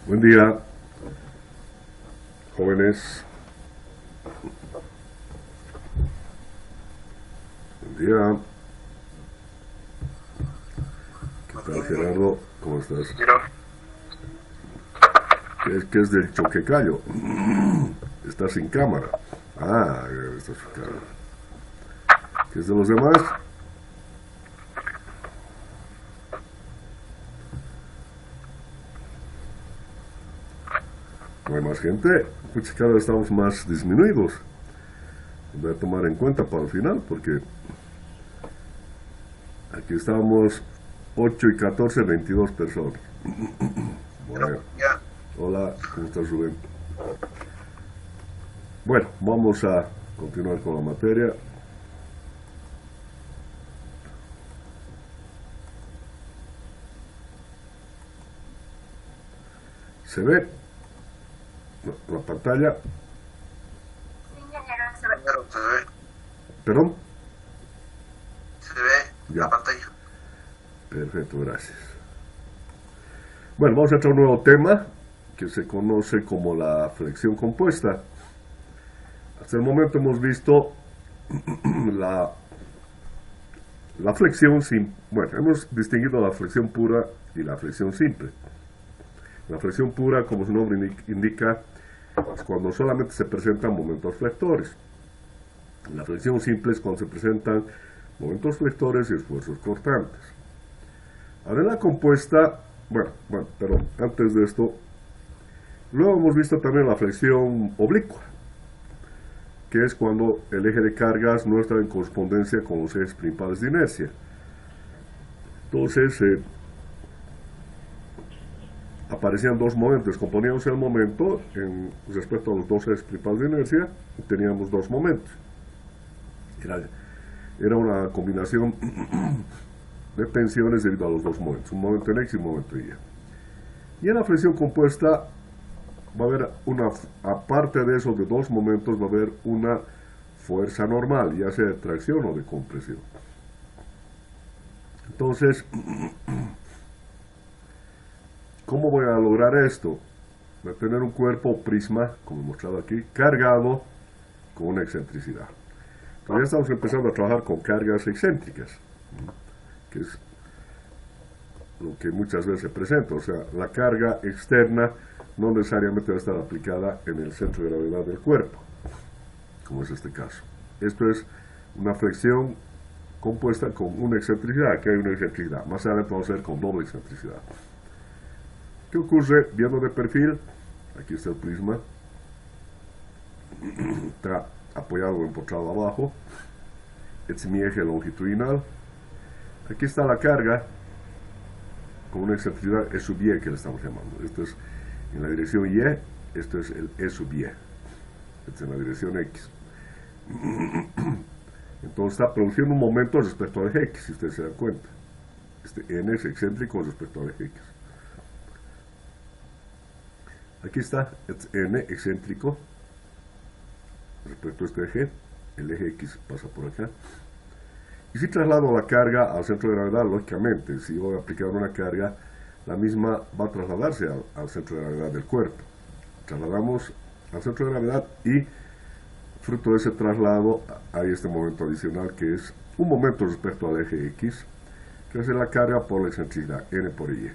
Buen día, jóvenes. Buen día. ¿Qué tal, Gerardo? ¿Cómo estás? ¿Qué es del choquecayo? Estás sin cámara. Ah, estás sin cámara. ¿Qué es de los demás? No hay más gente. Pucha, cada vez estamos más disminuidos. Voy a tomar en cuenta para el final, porque aquí estamos 8 y 14, 22 personas. Bueno, hola, ¿cómo estás, Rubén? Bueno, vamos a continuar con la materia. ¿Se ve la pantalla? Claro, se ve, ¿Perdón? se ve la Ya, pantalla. perfecto, gracias. Bueno, vamos a entrar a un nuevo tema que se conoce como la flexión compuesta. Hasta el momento hemos visto la, la flexión simple. Bueno, hemos distinguido la flexión pura y la flexión simple. La flexión pura, como su nombre indica, es cuando solamente se presentan momentos flectores. La flexión simple es cuando se presentan momentos flectores y esfuerzos cortantes. Ahora en la compuesta, pero antes de esto, luego hemos visto también la flexión oblicua, que es cuando el eje de cargas no está en correspondencia con los ejes principales de inercia. Entonces, aparecían dos momentos, componíamos el momento respecto a los dos ejes principales de inercia, y teníamos dos momentos. Era una combinación de tensiones debido a los dos momentos, un momento en X y un momento en Y. Y en la flexión compuesta va a haber aparte de esos de dos momentos, va a haber una fuerza normal, ya sea de tracción o de compresión. Entonces, ¿cómo voy a lograr esto? Voy a tener un cuerpo prisma, como he mostrado aquí, cargado con una excentricidad. Entonces ya estamos empezando a trabajar con cargas excéntricas, que es lo que muchas veces se presenta. O sea, la carga externa no necesariamente va a estar aplicada en el centro de gravedad del cuerpo, como es este caso. Esto es una flexión compuesta con una excentricidad. Aquí hay una excentricidad. Más adelante vamos a ver con doble excentricidad. ¿Qué ocurre? Viendo de perfil, aquí está el prisma, está apoyado o empotrado abajo. Este es mi eje longitudinal. Aquí está la carga con una excentricidad E sub Y, que le estamos llamando. Esto es en la dirección Y, esto es el E sub Y. Esto es en la dirección X. Entonces está produciendo un momento respecto al eje X, si ustedes se dan cuenta. Este N es excéntrico respecto al eje X. Aquí está este N excéntrico respecto a este eje. El eje X pasa por acá. Y si traslado la carga al centro de gravedad, lógicamente, si voy a aplicar una carga, la misma va a trasladarse al centro de gravedad del cuerpo. Trasladamos al centro de gravedad y fruto de ese traslado hay este momento adicional que es un momento respecto al eje X, que es la carga por la excentricidad, N por Y.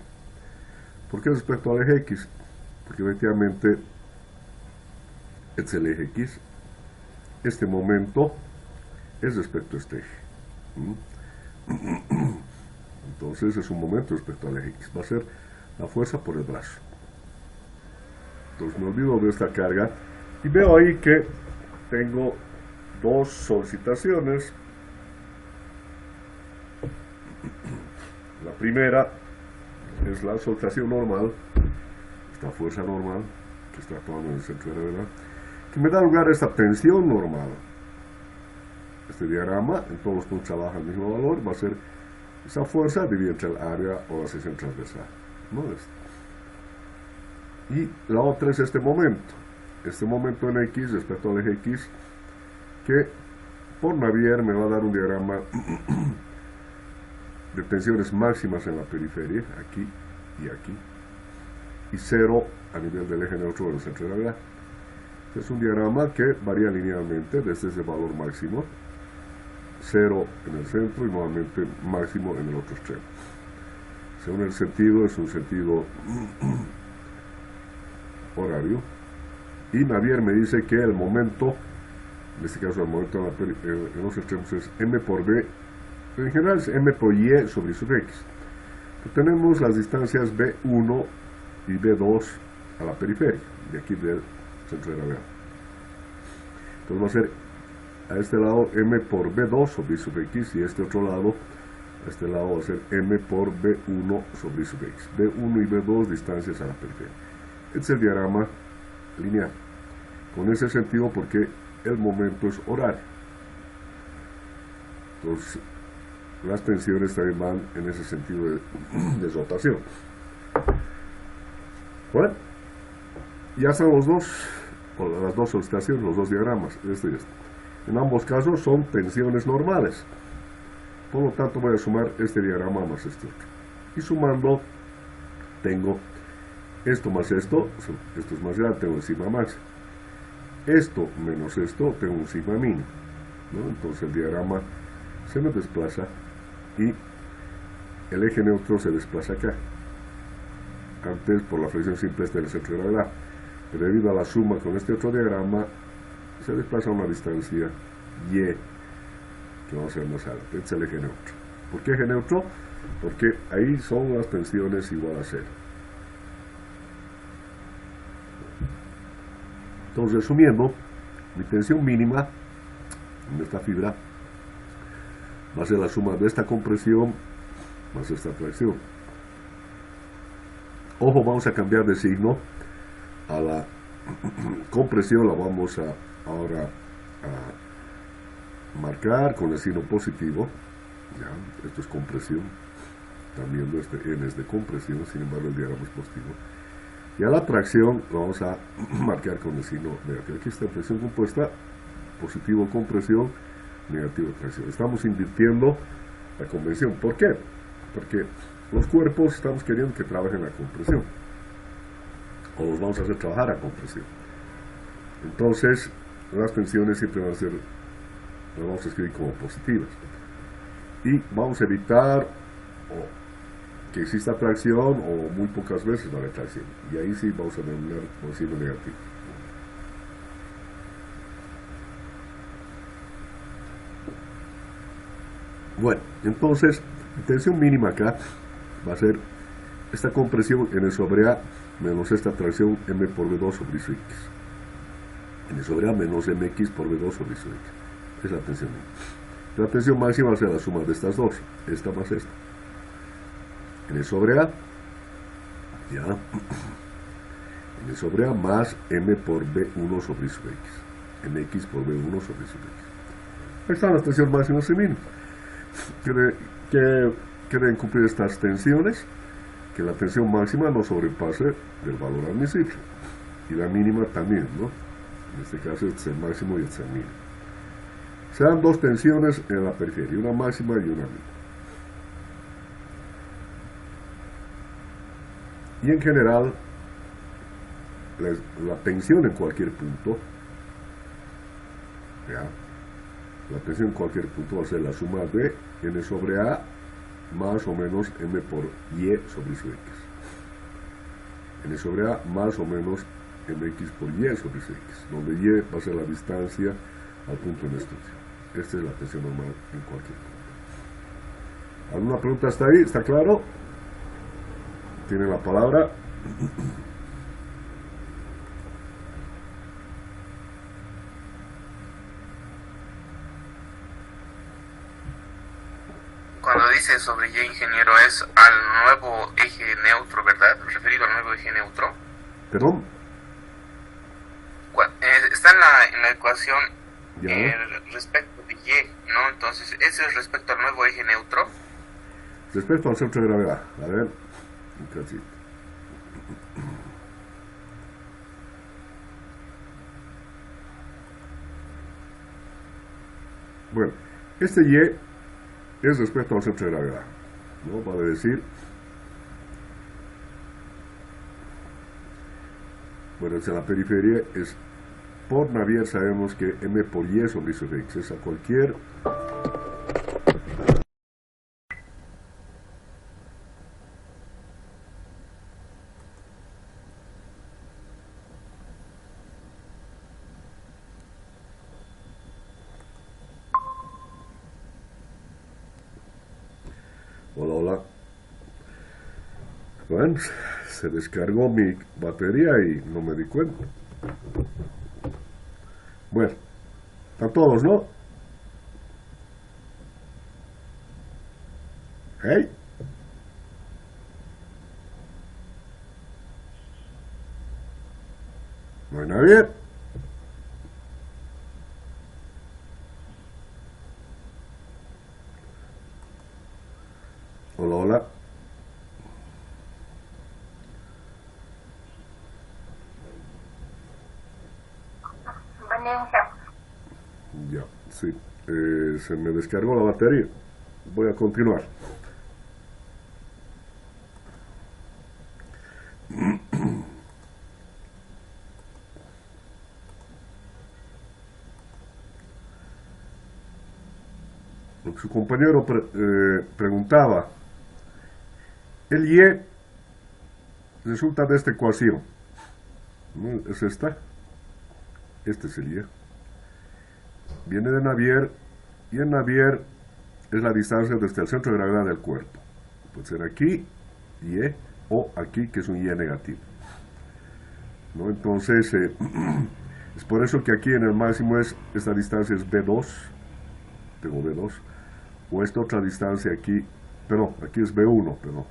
¿Por qué respecto al eje X? Porque efectivamente este es el eje X, este momento es respecto a este eje. Entonces es un momento respecto al eje X, va a ser la fuerza por el brazo. Entonces me olvido de esta carga y veo ahí que tengo dos solicitaciones. La primera es la solicitación normal, esta fuerza normal que está actuando en el centro de gravedad, que me da lugar a esta tensión normal. Este diagrama en todos los puntos trabaja el mismo valor, va a ser esa fuerza dividida entre el área o la sección transversal, ¿no? Y la otra es este momento en X respecto al eje X, que por Navier me va a dar un diagrama de tensiones máximas en la periferia, aquí y aquí, y 0 a nivel del eje neutro del centro de gravedad. Este es un diagrama que varía linealmente desde ese valor máximo, 0 en el centro y nuevamente máximo en el otro extremo. Según el sentido, es un sentido horario. Y Navier me dice que el momento, en este caso el momento en los extremos es m por b, en general es m por y sobre i sub x. Pero tenemos las distancias b1 y b2 a la periferia, de aquí del centro de gravedad. Entonces va a ser a este lado m por b2 sobre i sub x, y a este otro lado, a este lado va a ser m por b1 sobre i sub x. b1 y b2 distancias a la periferia. Este es el diagrama lineal, con ese sentido porque el momento es horario. Entonces las tensiones también van en ese sentido de rotación. Bueno, ya están los dos, o las dos solicitaciones, los dos diagramas, este y este. En ambos casos son tensiones normales, por lo tanto voy a sumar este diagrama más este otro, y sumando tengo esto más esto es más grande, tengo el sigma máximo. Esto menos esto, tengo un sigma mínimo, ¿no? Entonces el diagrama se me desplaza y el eje neutro se desplaza acá. Antes, por la fricción simple, este del centro de gravedad. Pero debido a la suma con este otro diagrama, se desplaza a una distancia y, que va a ser más alta. Este es el eje neutro. ¿Por qué eje neutro? Porque ahí son las tensiones igual a 0. Entonces, resumiendo, mi tensión mínima en esta fibra va a ser la suma de esta compresión más esta tracción. Ojo, vamos a cambiar de signo. A la compresión la vamos a ahora a marcar con el signo positivo. ¿Ya? Esto es compresión. También este N es de compresión, sin embargo el diagrama es positivo. Y a la tracción lo vamos a marcar con el signo negativo. Aquí está presión compuesta, positivo compresión, negativo tracción. Estamos invirtiendo la convención. ¿Por qué? Porque los cuerpos estamos queriendo que trabajen a compresión, o los vamos a hacer trabajar a compresión. Entonces las tensiones siempre van a ser, las vamos a escribir como positivas, y vamos a evitar que exista tracción, o muy pocas veces va a haber tracción, y ahí sí vamos a denominar con signo negativo. Bueno, entonces la tensión mínima acá va a ser esta compresión N sobre A menos esta tracción M por V2 sobre I sub X. N sobre A menos MX por V2 sobre I sub X. Es la tensión mínima. La tensión máxima va a ser la suma de estas dos, esta más esta. N sobre A, ya, N sobre A más M por V1 sobre I sub X. MX por V1 sobre I sub X. Ahí están las tensiones máximas y mínimas. Que deben cumplir estas tensiones, que la tensión máxima no sobrepase del valor admisible, y la mínima también, ¿no? En este caso este es el máximo y este es el mínimo. Se dan dos tensiones en la periferia, una máxima y una mínima. Y en general, la tensión en cualquier punto, ¿ya? La tensión en cualquier punto va a ser la suma de N sobre A más o menos M por Y sobre I sub X. N sobre A más o menos MX por Y sobre I sub X, donde Y va a ser la distancia al punto en estudio. Esta es la tensión normal en cualquier punto. ¿Alguna pregunta hasta ahí? ¿Está claro? ¿Tienen la palabra? Cuando dice sobre Y, ingeniero, es al nuevo eje neutro, ¿verdad? Referido al nuevo eje neutro. ¿Perdón? Está en la ecuación ¿Ya? Respecto de Y, ¿no? Entonces, ese es respecto al nuevo eje neutro. Respecto al centro de gravedad, a ver, un cachito. Bueno, este Y es respecto al centro de gravedad, ¿no? Vale decir, bueno, es en la periferia, es por Navier sabemos que m por y sobre I sub x es a cualquier hola, hola. Bueno, se descargó mi batería y no me di cuenta. Bueno, están todos, ¿no? ¿Hey? ¿No hay nadie? Hola, hola. Ya, sí. Se me descargó la batería. Voy a continuar. Su compañero preguntaba, el y resulta de esta ecuación. ¿No? Es esta. Este es el y. Viene de Navier y en Navier es la distancia desde el centro de gravedad del cuerpo. Puede ser aquí, y o aquí, que es un y negativo. ¿No? Entonces, es por eso que aquí en el máximo esta distancia es B2, tengo B2, o esta otra distancia aquí, perdón, aquí es B1, perdón,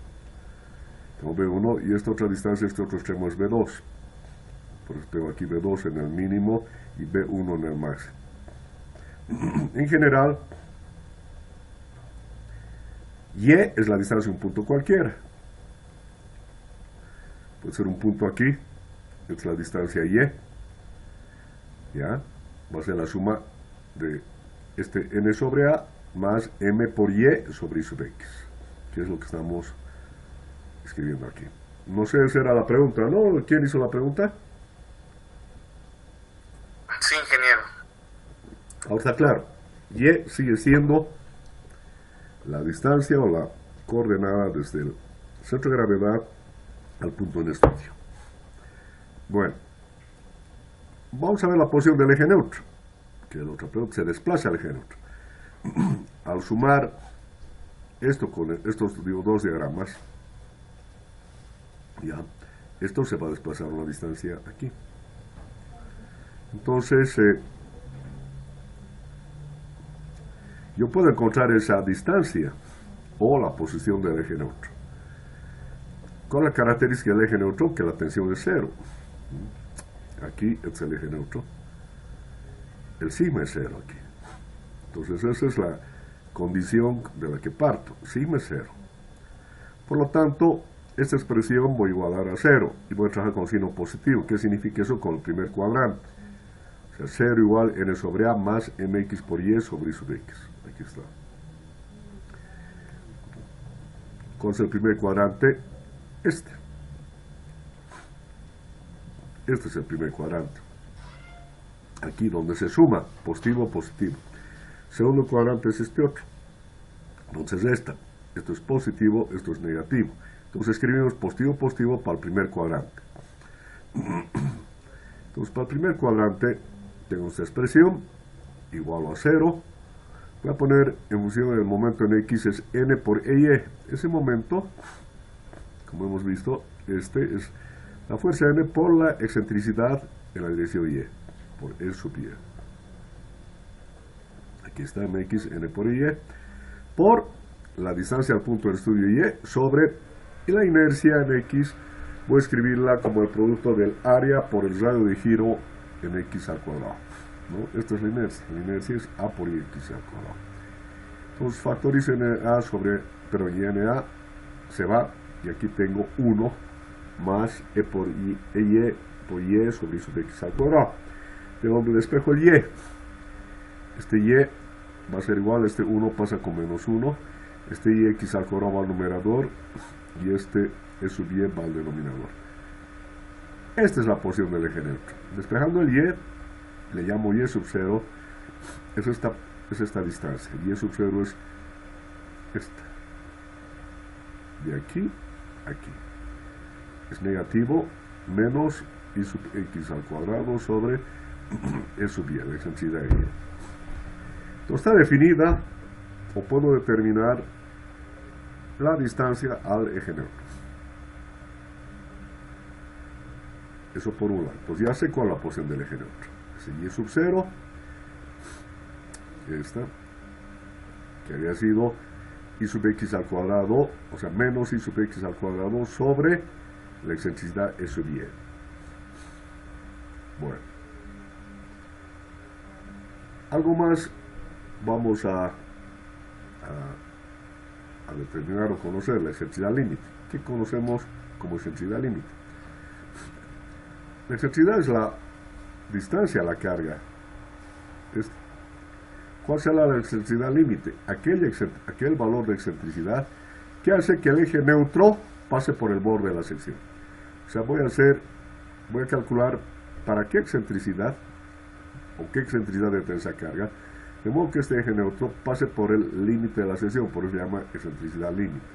tengo B1 y esta otra distancia, este otro extremo es B2, por eso tengo aquí B2 en el mínimo y B1 en el máximo. En general, y es la distancia de un punto cualquiera. Puede ser un punto aquí, es la distancia y, ¿ya? Va a ser la suma de este n sobre a más m por y sobre i sub x, que es lo que estamos escribiendo aquí. No sé, esa era la pregunta, ¿no? ¿Quién hizo la pregunta? Sí, ingeniero. Ahora está claro, y sigue siendo la distancia o la coordenada desde el centro de gravedad al punto en estudio. Bueno, vamos a ver la posición del eje neutro, que la otra pregunta, se desplaza el eje neutro. Al sumar esto con estos dos diagramas, ya, esto se va a desplazar una distancia aquí. Entonces, yo puedo encontrar esa distancia o la posición del eje neutro con la característica del eje neutro que la tensión es cero. Aquí es el eje neutro, el sigma es cero aquí. Entonces esa es la condición de la que parto, sigma es cero. Por lo tanto, esta expresión voy a igualar a cero y voy a trabajar con signo positivo. ¿Qué significa eso? Con el primer cuadrante. O sea, 0 igual n sobre a más mx por y sobre i sub x. Aquí está. ¿Cuál es el primer cuadrante? Este. Este es el primer cuadrante. Aquí donde se suma, positivo, positivo. Segundo cuadrante es este otro. Entonces esta. Esto es positivo, esto es negativo. Entonces escribimos positivo, positivo para el primer cuadrante. Entonces para el primer cuadrante tengo esta expresión, igual a 0. Voy a poner en función del momento en x es n por y. Ese momento, como hemos visto, este es la fuerza n por la excentricidad en la dirección y, por e sub y. Aquí está mx, n por y, por la distancia al punto del estudio y sobre, y la inercia en x, voy a escribirla como el producto del área por el radio de giro en x al cuadrado. ¿No? Esta es la inercia es a por x al cuadrado. Entonces factorizo na sobre, pero na se va, y aquí tengo 1 más e por y sobre i sub x al cuadrado. De donde despejo el y. Este y va a ser igual, este 1 pasa con menos 1, este y x al cuadrado va al numerador, y este e sub y va al denominador. Esta es la posición del eje neutro. Despejando el y, le llamo y sub 0, es esta distancia. Y sub 0 es esta. De aquí a aquí. Es negativo menos y sub x al cuadrado sobre e sub y, la excentricidad de y. Entonces está definida, o puedo determinar la distancia al eje neutro. Eso por un lado. Entonces ya sé cuál es la posición del eje neutro. Es y sub 0, esta, que había sido y sub x al cuadrado, o sea, menos y sub x al cuadrado sobre la excentricidad e sub y. Bueno. Algo más vamos a determinar o conocer, la excentricidad límite. ¿Qué conocemos como excentricidad límite? La excentricidad es la distancia a la carga. ¿Cuál será la excentricidad límite? Aquel valor de excentricidad que hace que el eje neutro pase por el borde de la sección. O sea, voy a calcular para qué excentricidad o qué excentricidad de esa carga, de modo que este eje neutro pase por el límite de la sección, por eso se llama excentricidad límite.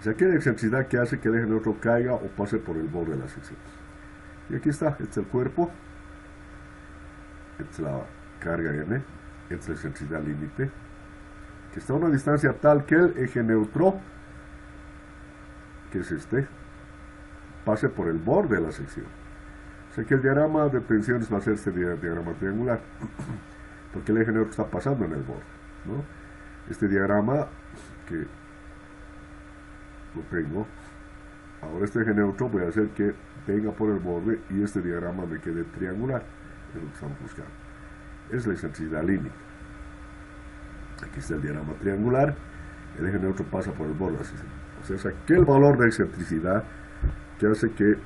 Es aquella excentricidad que hace que el eje neutro caiga o pase por el borde de la sección. Y aquí está, este es el cuerpo, esta es la carga n, esta es la excentricidad límite, que está a una distancia tal que el eje neutro, que es este, pase por el borde de la sección. O sea que el diagrama de tensiones va a ser este diagrama triangular, porque el eje neutro está pasando en el borde, ¿no? Este diagrama que lo tengo, ahora este eje neutro voy a hacer que venga por el borde y este diagrama me quede triangular, es lo que estamos buscando. Es la excentricidad límite. Aquí está el diagrama triangular, el eje neutro pasa por el borde, o sea, es aquel valor de excentricidad que hace que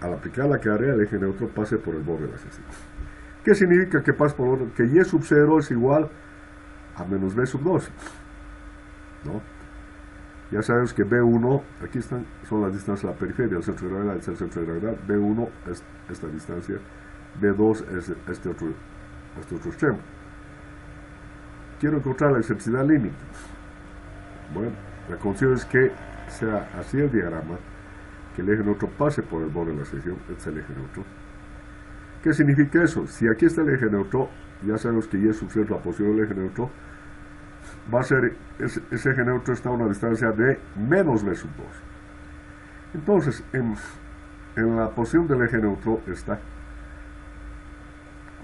al aplicar la carga el eje neutro pase por el borde de la sección. ¿Qué significa que pase por el borde? Que y sub 0 es igual a menos b sub 2, ¿no? Ya sabemos que B1, aquí son las distancias de la periferia, el centro de gravedad, el centro de gravedad, B1 es esta distancia, B2 es este otro extremo. Quiero encontrar la excentricidad límite. Bueno, la condición es que sea así el diagrama, que el eje neutro pase por el borde de la sección, este es el eje neutro. ¿Qué significa eso? Si aquí está el eje neutro, ya sabemos que y sub 0 es la posición del eje neutro, va a ser, ese eje neutro está a una distancia de menos b sub 2. Entonces, en la posición del eje neutro está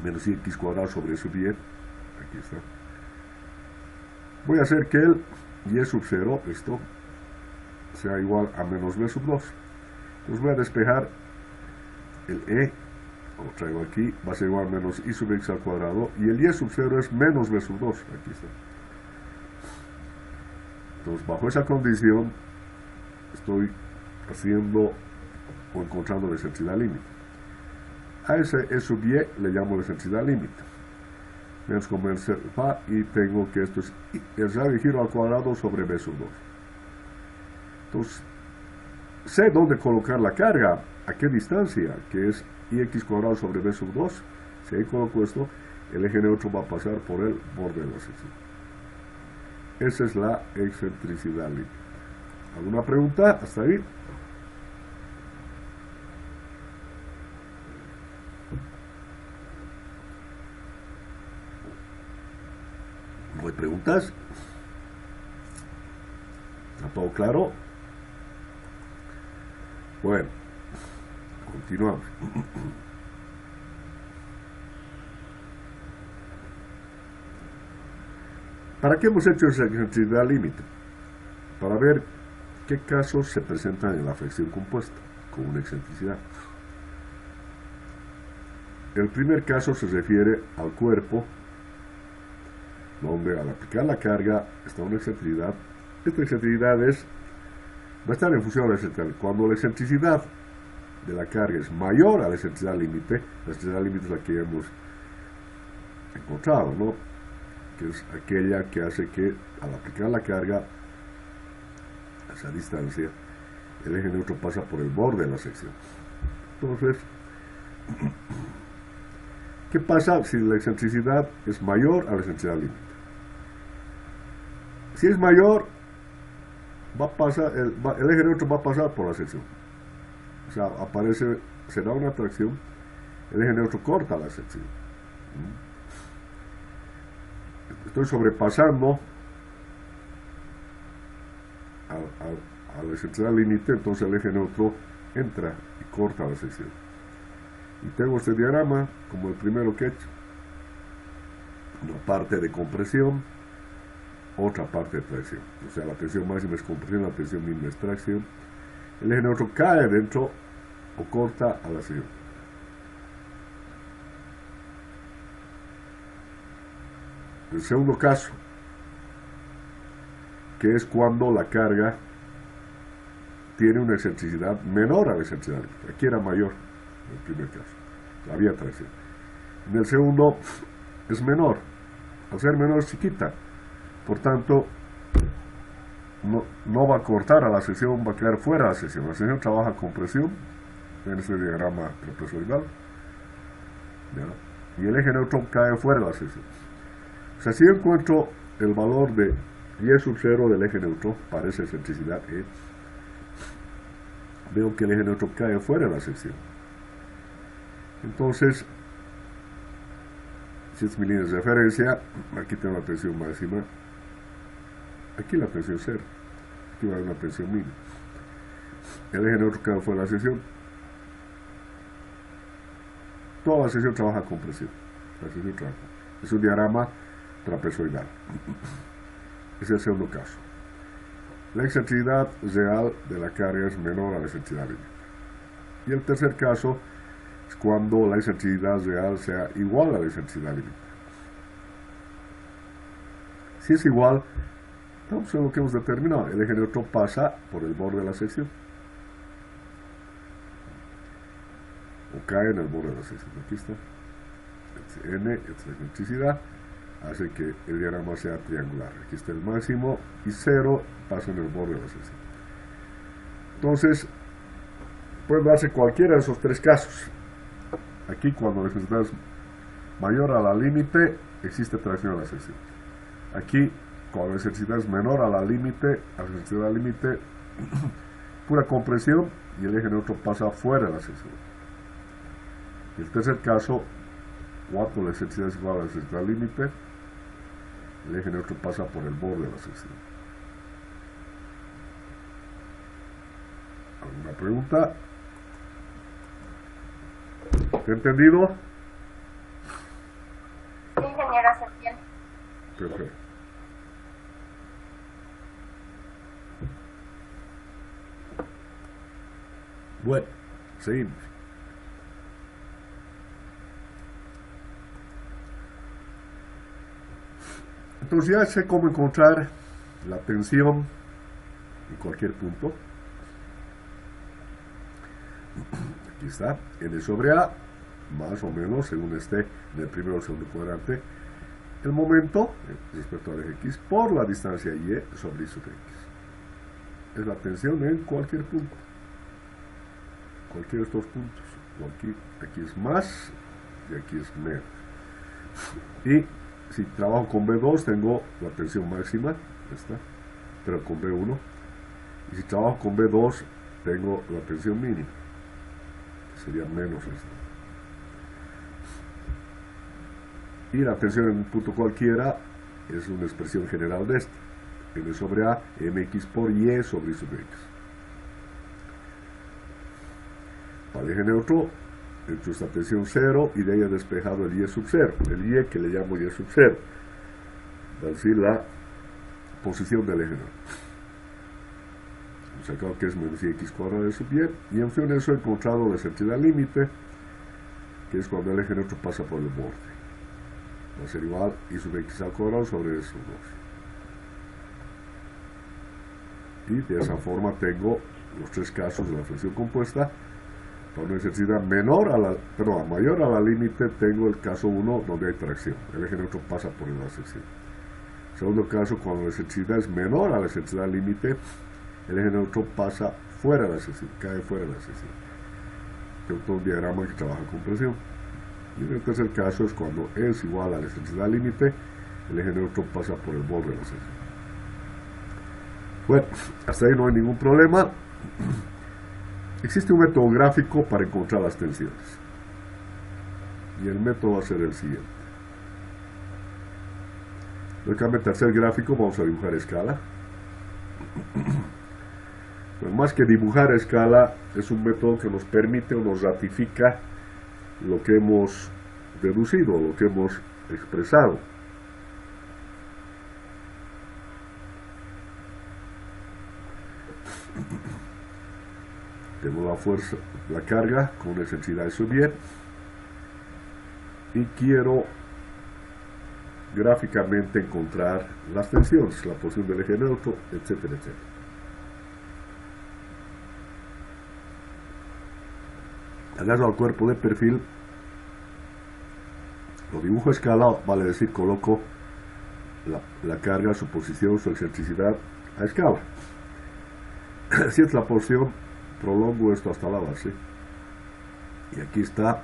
menos x cuadrado sobre sub y, aquí está. Voy a hacer que el y sub 0, esto, sea igual a menos b sub 2. Entonces voy a despejar el e, lo traigo aquí, va a ser igual a menos y sub x al cuadrado, y el y sub 0 es menos b sub 2, aquí está. Entonces, bajo esa condición, estoy haciendo o encontrando la excentricidad límite. A ese e sub y le llamo la excentricidad límite. Menos con menos va y tengo que esto es el radio de giro al cuadrado sobre b sub 2. Entonces, sé dónde colocar la carga, a qué distancia, que es ix cuadrado sobre b sub 2. Si ahí coloco esto, el eje neutro va a pasar por el borde de la sección. Esa es la excentricidad límite. ¿Alguna pregunta hasta ahí? ¿No hay preguntas? ¿Está todo claro? Bueno, continuamos. ¿Para qué hemos hecho esa excentricidad límite? Para ver qué casos se presentan en la flexión compuesta con una excentricidad. El primer caso se refiere al cuerpo, donde al aplicar la carga está una excentricidad. Esta excentricidad va a estar en función de la excentricidad. Cuando la excentricidad de la carga es mayor a la excentricidad límite, la excentricidad límite es la que hemos encontrado, ¿no? Que es aquella que hace que al aplicar la carga a esa distancia, el eje neutro pasa por el borde de la sección. Entonces, ¿qué pasa si la excentricidad es mayor a la excentricidad límite? Si es mayor, va a pasar, el eje neutro va a pasar por la sección. O sea, será una atracción, el eje neutro corta la sección. Estoy sobrepasando a la excentricidad límite, entonces el eje neutro entra y corta la sección. Y tengo este diagrama como el primero que he hecho. Una parte de compresión, otra parte de tracción. O sea, la tensión máxima es compresión, la tensión mínima es tracción. El eje neutro cae dentro o corta a la sección. El segundo caso, que es cuando la carga tiene una excentricidad menor a la excentricidad límite. Aquí era mayor en el primer caso, había tracción. En el segundo es menor, al ser menor es chiquita, por tanto no va a cortar a la sección, va a quedar fuera de la sección. La sección trabaja con presión en este diagrama trapezoidal, ¿ya? Y el eje neutro cae fuera de la sección. O sea, si yo encuentro el valor de y sub 0 del eje neutro para esa excentricidad E, veo que el eje neutro cae fuera de la sección. Entonces, si es mi línea de referencia, aquí tengo la tensión máxima, aquí la tensión 0, aquí va a haber una tensión mínima. El eje neutro cae fuera de la sección. Toda la sección trabaja con presión. La sección trabaja. Es un diagrama trapezoidal. Ese es el segundo caso. La excentricidad real de la carga es menor a la excentricidad límite. Y el tercer caso es cuando la excentricidad real sea igual a la excentricidad límite. Si es igual, entonces lo que hemos determinado, el eje neutro pasa por el borde de la sección. O cae en el borde de la sección. Aquí está. N, esta es la excentricidad, hace que el diagrama sea triangular. Aquí está el máximo y 0 pasa en el borde de la sección. Entonces, puede darse cualquiera de esos tres casos. Aquí, cuando la excentricidad es mayor a la límite, existe tracción a la sección. Aquí, cuando la excentricidad es menor a la excentricidad límite, pura compresión y el eje neutro pasa fuera de la sección. Y el tercer caso, cuando la excentricidad es igual a la excentricidad límite, el eje neutro pasa por el borde de la sección. ¿Alguna pregunta? ¿Te he entendido? Sí, ingeniero, se entiende. Perfecto. Bueno, seguimos. Entonces ya sé cómo encontrar la tensión en cualquier punto. Aquí está, N sobre A, más o menos, según esté en el primero o segundo cuadrante, el momento respecto al eje X por la distancia Y sobre I sub X. Es la tensión en cualquier punto. Cualquiera de estos puntos. Aquí es más y aquí es menos. Y si trabajo con B2 tengo la tensión máxima, esta, pero con B1. Y si trabajo con B2 tengo la tensión mínima, que sería menos esta. Y la tensión en un punto cualquiera es una expresión general de esta. N sobre A, mx por Y sobre I sub X. Para el eje neutro, he hecho esta tensión 0 y de ahí he despejado el Y sub 0, el Y que le llamo Y sub 0, es decir, la posición del eje neutro. Hemos sacado que es menos X cuadrado de sub Y, y en función de eso he encontrado la excentricidad límite, que es cuando el eje neutro pasa por el borde. Va a ser igual I sub X al cuadrado sobre I sub 2. Y de esa forma tengo los tres casos de la flexión compuesta. Para una excentricidad mayor a la límite tengo el caso 1 donde hay tracción, el eje neutro pasa por la sección. Segundo caso, cuando la excentricidad es menor a la excentricidad límite, el eje neutro pasa fuera de la sección, cae fuera de la sección. Este es un diagrama que trabaja con presión. Y en el tercer caso es cuando es igual a la excentricidad límite, el eje neutro pasa por el borde de la sección. Bueno, hasta ahí no hay ningún problema. Existe un método gráfico para encontrar las tensiones. Y el método va a ser el siguiente. Lógicamente, al ser gráfico, vamos a dibujar escala. Pero más que dibujar escala, es un método que nos permite o nos ratifica lo que hemos deducido, lo que hemos expresado. Tengo la fuerza, la carga con una excentricidad sub y, y quiero gráficamente encontrar las tensiones, la posición del eje neutro, etcétera, etcétera. Agarro al cuerpo de perfil, lo dibujo a escala, vale decir, coloco la carga, su posición, su excentricidad a escala. Si es la posición, prolongo esto hasta la base, y aquí está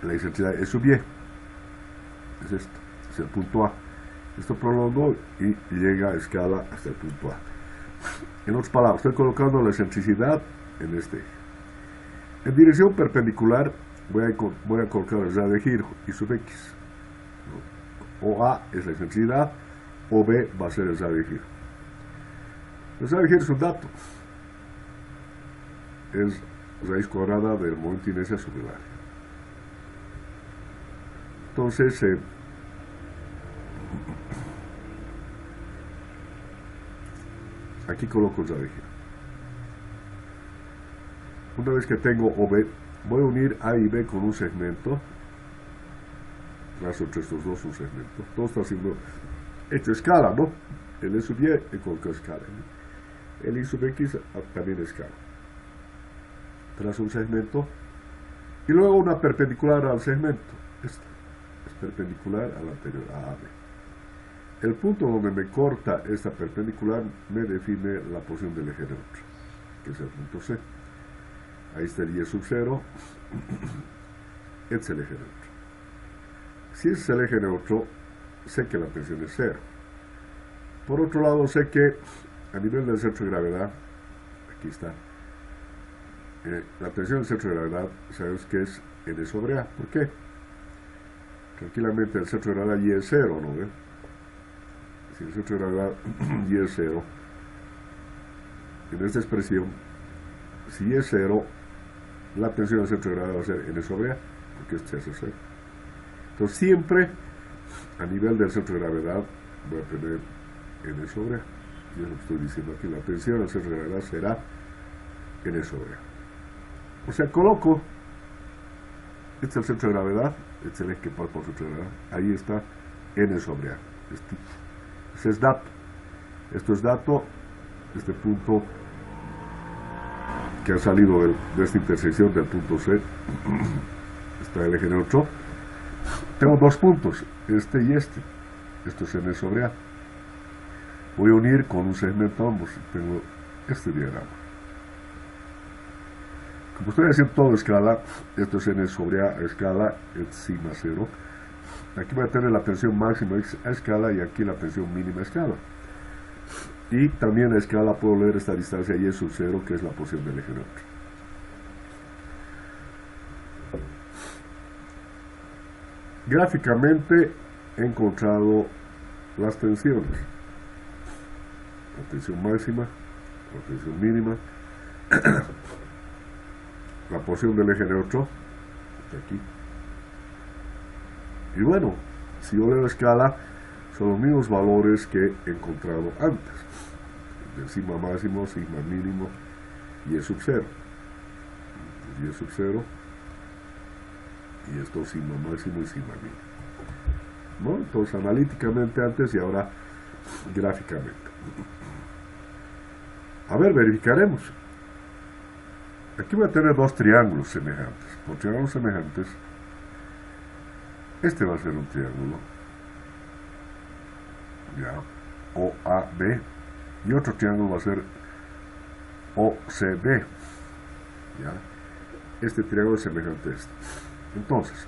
la excentricidad E sub y, es esto, es el punto A. Esto prolongo y llega a escala hasta el punto A. En otras palabras, estoy colocando la excentricidad en este eje. En dirección perpendicular voy a colocar el radio de giro, I sub X. OA es la excentricidad, OB va a ser el radio de giro. El radio de giro es un dato. Es raíz cuadrada del momento de inercia sobre el área. Entonces, aquí coloco el radio de giro. Una vez que tengo OB, voy a unir A y B con un segmento. Trazo entre estos dos un segmento. Todo está siendo hecho escala, ¿no? El E sub Y he colocado escala. El I sub X también escala. Trazo un segmento y luego una perpendicular al segmento. Esta es perpendicular al anterior, a AB. El punto donde me corta esta perpendicular me define la posición del eje neutro, que es el punto C. Ahí está el Y sub 0, este es el eje neutro. Si ese es el eje neutro, sé que la tensión es 0. Por otro lado, sé que a nivel del centro de gravedad, aquí está, la tensión del centro de gravedad, sabemos que es N sobre A. ¿Por qué? Tranquilamente el centro de gravedad Y es 0, ¿no ven? Si el centro de gravedad Y es 0, en esta expresión, si Y es 0, la tensión del centro de gravedad va a ser N sobre A, porque este es 0. Entonces siempre, a nivel del centro de gravedad, voy a tener N sobre A. Y es lo que estoy diciendo aquí, la tensión del centro de gravedad será N sobre A. O sea, coloco, este es el centro de gravedad, este es el eje que pasa por el centro de gravedad, ahí está N sobre A. Este es dato. Esto es dato, este punto que ha salido de esta intersección del punto C, está el eje neutro. Tengo dos puntos, este y este. Esto es N sobre A. Voy a unir con un segmento ambos. Tengo este diagrama. Como estoy haciendo todo a escala, esto es N sobre A escala, es sigma 0. Aquí voy a tener la tensión máxima a escala y aquí la tensión mínima a escala. Y también a escala puedo leer esta distancia Y sub 0, que es la posición del eje neutro. Gráficamente he encontrado las tensiones. La tensión máxima, la tensión mínima, la posición del eje neutro, está aquí. Y bueno, si yo leo a escala, son los mismos valores que he encontrado antes. El sigma máximo, sigma mínimo, Y sub 0. Y sub 0. Y esto sigma máximo y sigma mínimo. ¿No? Entonces analíticamente antes y ahora gráficamente. A ver, verificaremos. Aquí voy a tener dos triángulos semejantes. Por triángulos semejantes, este va a ser un triángulo. Ya. OAB, y otro triángulo va a ser OCB. ¿Ya? Este triángulo es semejante a este. Entonces,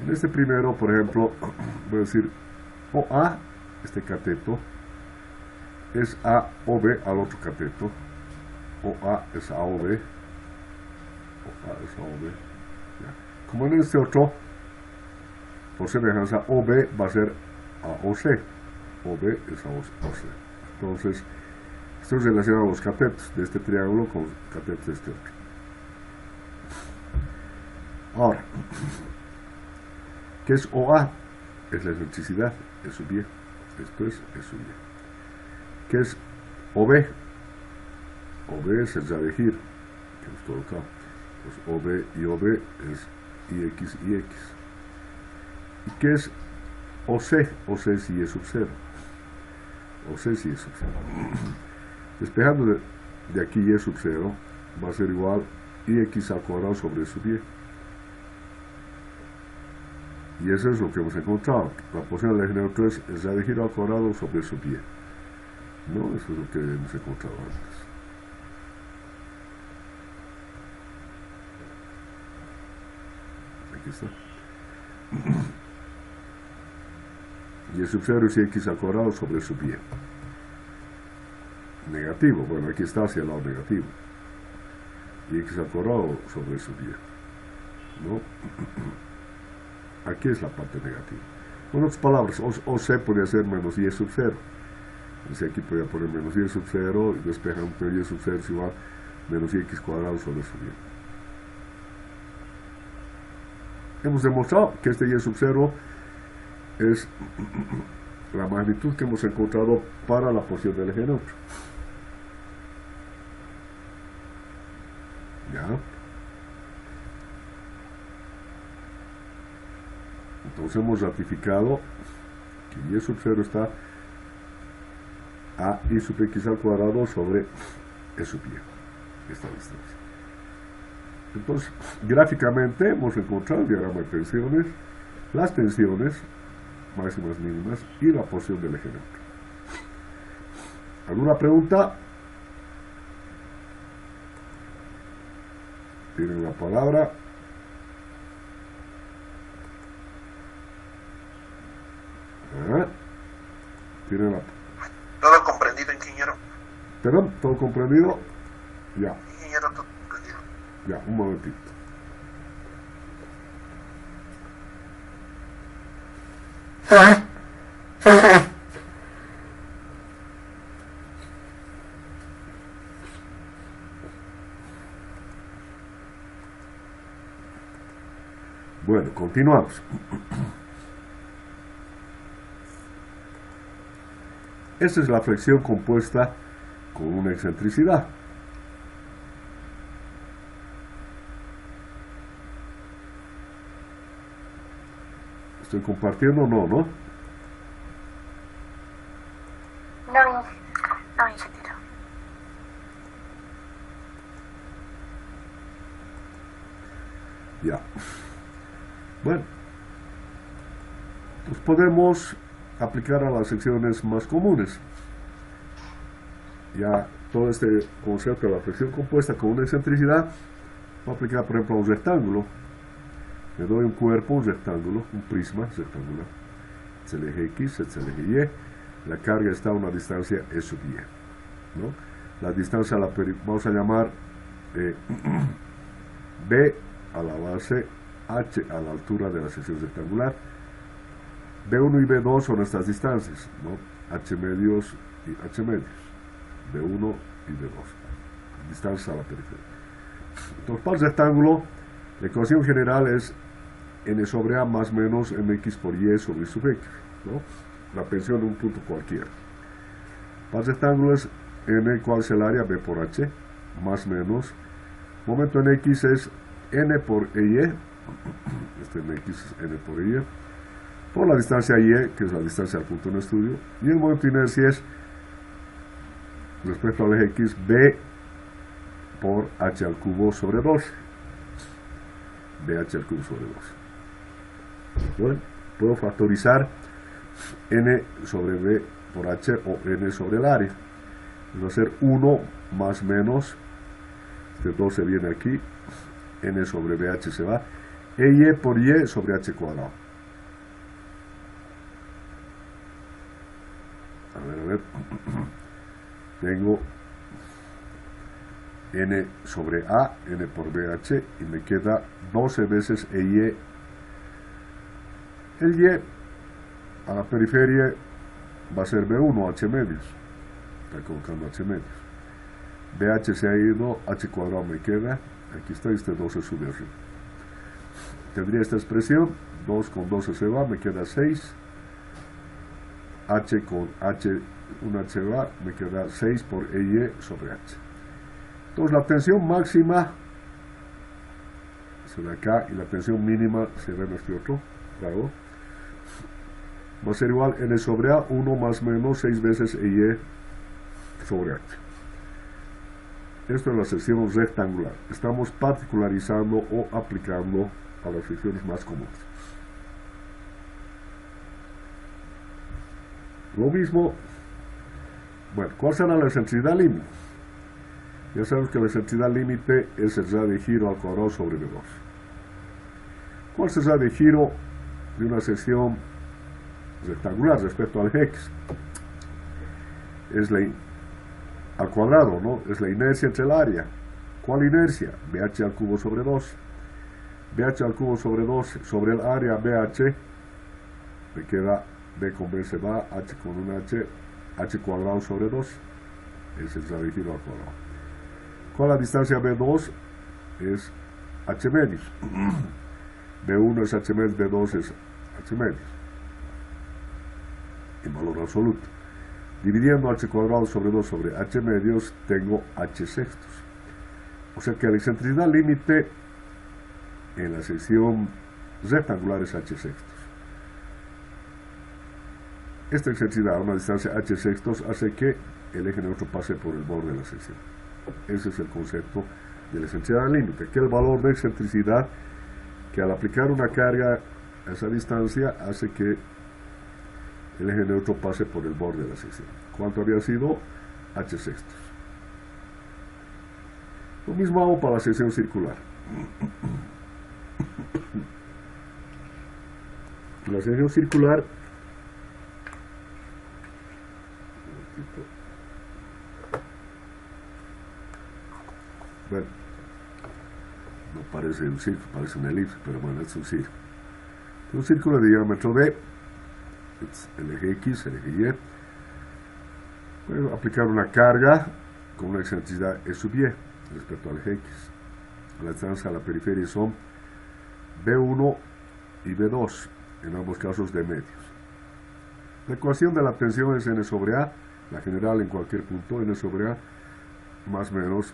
en este primero, por ejemplo, voy a decir OA, este cateto, es AOB al otro cateto. OA es AOB. OA es AOB. ¿Ya? Como en este otro, por semejanza, OB va a ser AOC. OB es AOC. Entonces, esto es relacionado a los catetos de este triángulo con los catetos de este otro. Ahora, ¿qué es OA? Es la excentricidad, es su pie. Esto es su pie. ¿Qué es OB? OB es el Zadehir, que es todo acá. Pues OB y OB es IX y X. ¿Y qué es OC? OC es Y sub 0. OC es Y sub 0. Despejando de aquí Y sub 0, va a ser igual IX al cuadrado sobre sub Y. Y eso es lo que hemos encontrado. La posición del eje neutro es el Zadehir al cuadrado sobre sub Y. ¿No? Eso es lo que hemos encontrado antes. Aquí está. Y el sub 0 es X al cuadrado sobre sub Y. Negativo. Bueno, aquí está hacia el lado negativo. Y X al cuadrado sobre sub Y. ¿No? Aquí es la parte negativa. En otras palabras, OC podría ser menos Y sub 0. Entonces aquí podría poner menos Y sub 0 y despejando Y sub 0 es igual menos X cuadrado sobre sub Y. Hemos demostrado que este Y sub 0 es la magnitud que hemos encontrado para la posición del eje neutro. ¿Ya? Entonces hemos ratificado que Y sub 0 está a I sub X al cuadrado sobre E sub Y. Esta distancia. Entonces, gráficamente hemos encontrado el diagrama de tensiones, las tensiones máximas, mínimas y la posición del eje neutro. ¿Alguna pregunta? Tienen la palabra. Tienen la... Todo comprendido, ingeniero. ¿Perdón? ¿Todo comprendido? Ya. Ingeniero, todo comprendido. Ya, un momentito. Bueno, continuamos. Esta es la flexión compuesta con una excentricidad. ¿Estoy compartiendo o no, no? No, ingeniero. Ya. Bueno, pues podemos aplicar a las secciones más comunes. Ya todo este concepto de la flexión compuesta con una excentricidad voy a aplicar, por ejemplo, a un rectángulo. Le doy un cuerpo, un rectángulo, un prisma rectangular. Es el eje X, es el eje Y. La carga está a una distancia E sub Y, ¿no? La distancia vamos a llamar B a la base, H a la altura de la sección rectangular. B1 y B2 son estas distancias, ¿no? H medios y H medios. B1 y B2. Distancias a la periferia. Entonces, para el rectángulo, la ecuación general es n sobre a más menos mx por y sobre i sub x, ¿no? La tensión de un punto cualquiera. Para el rectángulo es n, ¿cuál es el área? B por h, más menos. Momento en x es n por y, este en x es n por y, por la distancia y, que es la distancia al punto en estudio, y el momento de inercia es, respecto al eje x, b por h al cubo sobre 12. bh al cubo sobre 12. Bueno, puedo factorizar n sobre b por h o n sobre el área. Va a ser 1 más menos, este 2 se viene aquí, n sobre bh se va, y por y sobre h cuadrado. A ver, tengo n sobre a, n por bh, y me queda 12 veces y. El y a la periferia va a ser b1, h medios. Está colocando h medios. bh se ha ido, h cuadrado me queda, aquí está, este 12 sube arriba. Tendría esta expresión, 2 con 12 se va, me queda 6, h con h, un h va, me queda 6 por y sobre h. Entonces la tensión máxima será acá y la tensión mínima será en este otro lado. Va a ser igual n sobre a, 1 más menos 6 veces y sobre h. Esto es la sección rectangular. Estamos particularizando o aplicando a las secciones más comunes. Lo mismo, bueno, ¿cuál será la excentricidad límite? Ya sabemos que la excentricidad límite es el radio de giro al cuadrado sobre B2. ¿Cuál es el radio de giro de una sección rectangular respecto al X? Es al cuadrado, ¿no? Es la inercia entre el área. ¿Cuál inercia? BH al cubo sobre 2. BH al cubo sobre 2 sobre el área BH, me queda B con B se va, H con un H cuadrado sobre 2. Ese es el radio de giro al cuadrado. ¿Cuál es la distancia B2? Es H medios. B1 es H medios, B2 es H medios. En valor absoluto. Dividiendo h cuadrado sobre 2 sobre h medios, tengo h sextos. O sea que la excentricidad límite en la sección rectangular es h sextos. Esta excentricidad a una distancia h sextos hace que el eje neutro pase por el borde de la sección. Ese es el concepto de la excentricidad límite, que el valor de excentricidad que al aplicar una carga a esa distancia hace que el eje neutro pase por el borde de la sección. ¿Cuánto había sido? H sextos. Lo mismo hago para la sección circular. La sección circular, bueno, no parece un círculo, parece una elipse, pero bueno, es un círculo. Un círculo de diámetro D, el eje X, el eje Y. Puedo aplicar una carga con una excentricidad E sub Y respecto al eje X. La distancia a la periferia son B1 y B2, en ambos casos de medios. La ecuación de la tensión es N sobre A, la general en cualquier punto, N sobre A, más o menos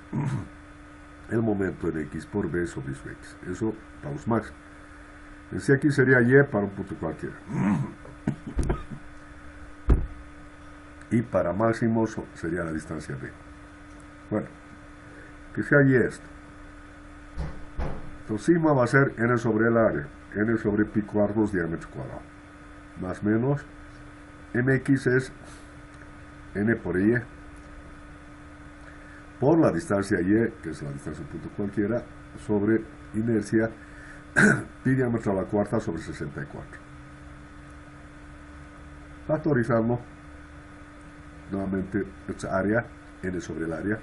el momento en X por B sobre su X. Eso para los máximos. En sí aquí sería Y para un punto cualquiera. Y para máximos sería la distancia B. Bueno, que sea Y esto. Entonces sigma va a ser N sobre el área, N sobre pi cuartos diámetro cuadrado. Más menos, MX es N por Y, por la distancia Y, que es la distancia de un punto cualquiera, sobre inercia, pi diámetro a la cuarta sobre 64. Factorizando nuevamente esta área, N sobre el área,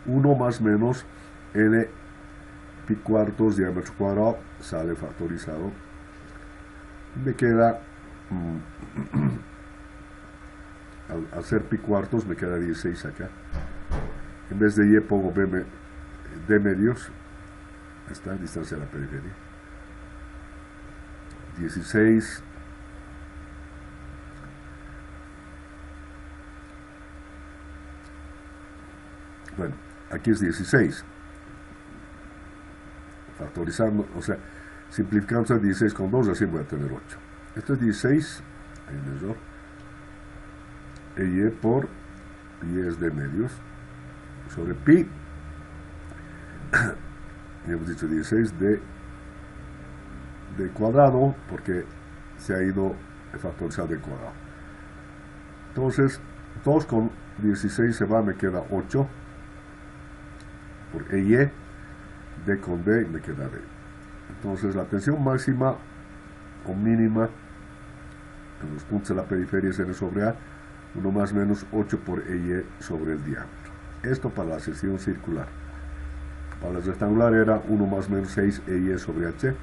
1 más menos N pi cuartos diámetro cuadrado, sale factorizado, me queda, al hacer pi cuartos me queda 16 acá, en vez de Y pongo D medios, esta distancia a la periferia, 16 bueno, aquí es 16 factorizando, o sea, simplificando 16 con 2, así voy a tener 8. Esto es 16, hay un error, y por pi es de medios, sobre pi, ya hemos dicho 16 de cuadrado, porque se ha ido factorial del cuadrado. Entonces, 2 con 16 se va, me queda 8 por EY, D con D me queda D. Entonces, la tensión máxima o mínima en los puntos de la periferia es N sobre A, 1 más menos 8 por EY sobre el diámetro. Esto para la sección circular. Para la rectangular era 1 más menos 6 EY sobre H.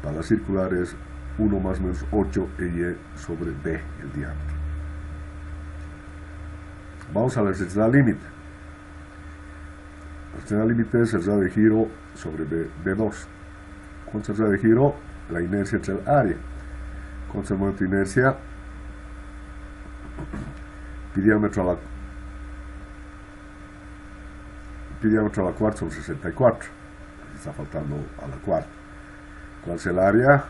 Para la circular es 1 más menos 8 EY sobre B, el diámetro. Vamos a la excentricidad límite. La excentricidad límite es el radio de giro sobre B2. ¿Cuánto es el radio de giro? La inercia entre el área. ¿Cuánto es el momento de inercia? Pi diámetro a la cuarta son 64. Está faltando a la cuarta. ¿Cuál es el área?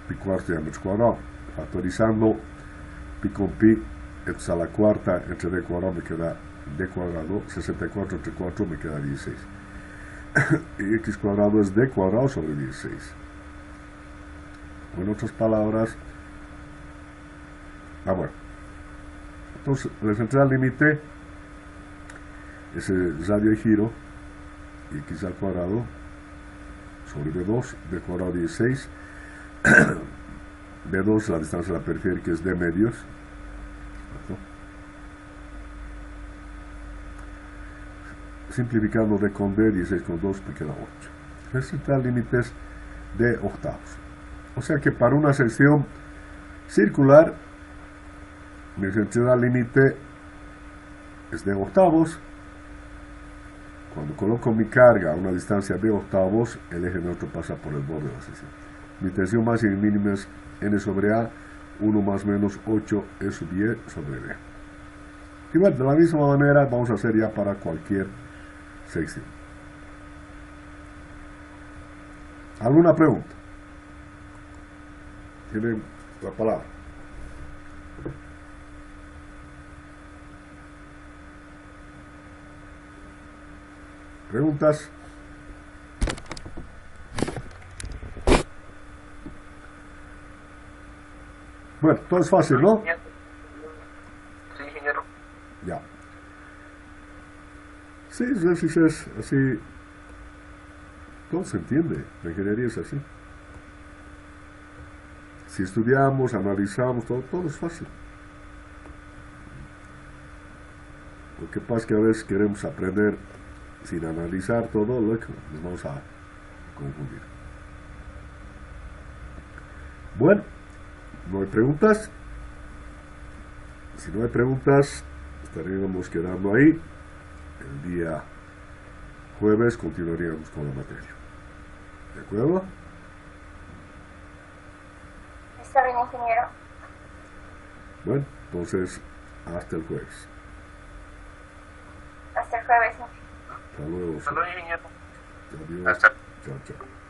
Pi cuarto diámetro cuadrado. Factorizando pi con pi, esto a la cuarta entre d cuadrado me queda d cuadrado. 64 entre 4 me queda 16. Y x cuadrado es d cuadrado sobre 16. O en otras palabras, bueno. Entonces, la excentricidad límite es el radio de giro y x al cuadrado sobre b2, d cuadrado 16. b2 la distancia de la periferia, que es d medios. Simplificando d con d, 16 con 2 me queda 8. La excentricidad límite es d octavos. O sea que para una sección circular, mi excentricidad límite es de octavos. Cuando coloco mi carga a una distancia de octavos, el eje neutro pasa por el borde de la sección. Mi tensión máxima y mínima es N sobre A, 1 más menos 8 E sub Y sobre B. Y bueno, de la misma manera vamos a hacer ya para cualquier sección. ¿Alguna pregunta? Tienen la palabra. ¿Preguntas? Bueno, todo es fácil, ¿no? Sí, ingeniero. Ya. Sí, es así. Todo se entiende. La ingeniería es así. Si estudiamos, analizamos, todo es fácil. Lo que pasa es que a veces queremos aprender sin analizar todo, luego nos vamos a confundir. Bueno, ¿no hay preguntas? Si no hay preguntas, estaríamos quedando ahí. El día jueves continuaríamos con la materia. ¿De acuerdo? Está bien, ingeniero. Bueno, entonces, hasta el jueves. Hasta el jueves. Hasta luego. Hasta luego, ingeniero. Adiós. Hasta Chao, chao.